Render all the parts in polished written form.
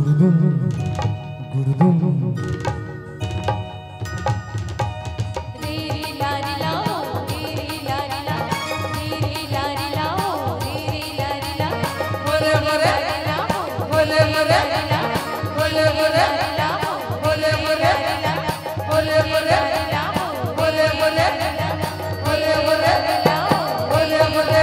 गुरुदुम गुरुदुम रे ला रे ला रे ला रे ला रे ला रे ला रे ला रे ला बोले बोले बोले बोले बोले बोले बोले बोले बोले बोले बोले बोले बोले बोले बोले बोले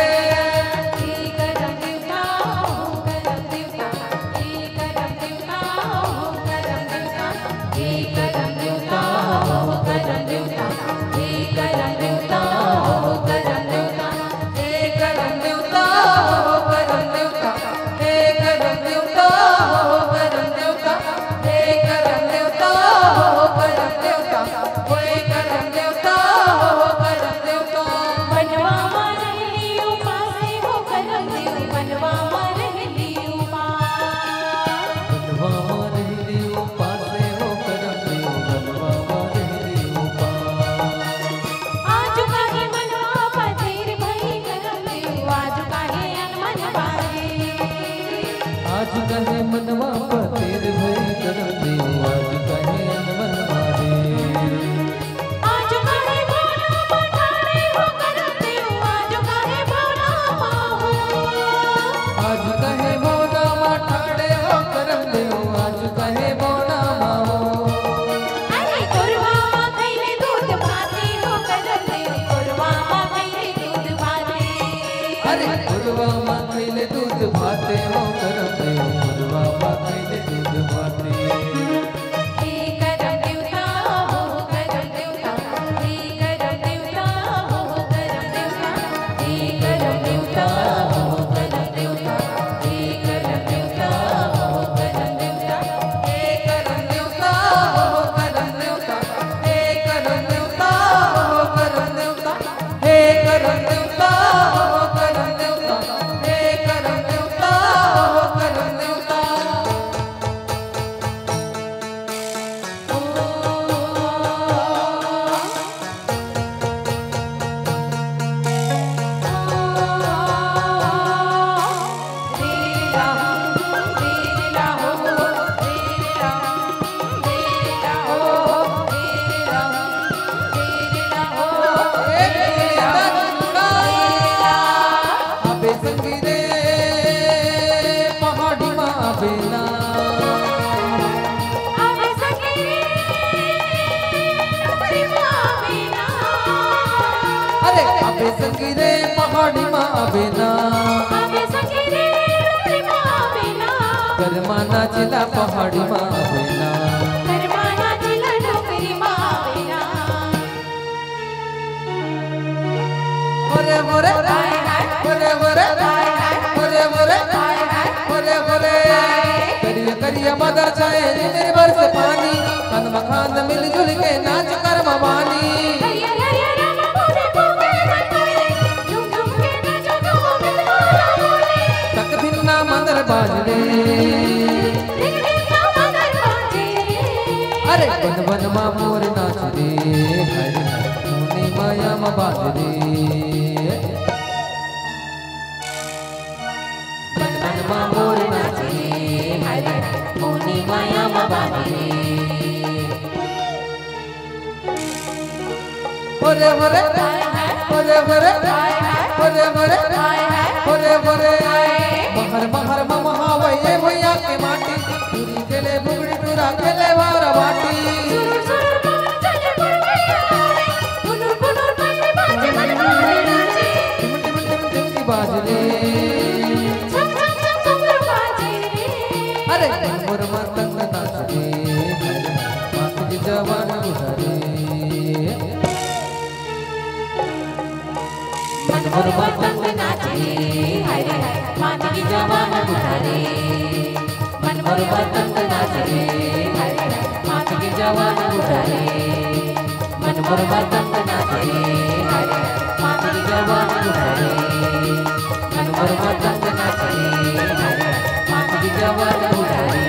आज कहे मनवा पतेर भई करम देव आज कहे अनमन मारे आज कहे भोला पठारे हो करम देव आज कहे भोला पाहो आज कहे मौना माठाड़े हो करम देव आज कहे मौना माओ अरे कुरवा खैले दूध भाते हो करम देव कुरवा खैले दूध भाते अरे गुरुवा माखैले दूध भाते हो करम देव गुरुवा माखैले दूध भाते हे करम देवता हो करम देवता हे करम देवता हो करम देवता हे करम देवता हो करम देवता हे करम देवता हो करम देवता हे करम देवता हो करम देवता हे करम देवता हो करम देवता हे करम देवता हो करम देवता हे करम देवता हो करम देवता आबे संगीरे पहाड़ी माँ बेना अरे आबे संगीरे पहाड़ी माँ बेना करमाना चिला पहाड़ी माँ बेना बोरे बोरे बोरे बोरे बोरे बोरे बोरे बोरे करिया करिया मदर चाहे मेरे बरस पानी तन मखान मिलजुल के नाच कर भवानी तक भिन्ना मंदर बाजरे अरे बन बन मा मोर नाच रे हरि मुनि माया मा बाजरे बन बन मा मोर नाच रे हरि मुनि माया मा बाजरे बोरे बोरे बोरे बोरे बोरे बोरे बोरे बोरे महर महर महावये भैया के माटी पूरी खेले बुगड़ी टूरा खेले वार बाटी टिमटी बाजरे अरे मोर मतंग नाच रे मात की जवान बुझारे मनोहर मतंग नाचे हरे मात की जवान बुझारे मनोहर मतंग नाचे हरे मात की जवान बुझारे मनोहर मतंग नाचे हरे मात की जवान बुझारे मनोहर मतंग नाचे हरे मात की जवान बुझारे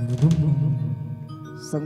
गुरुदुम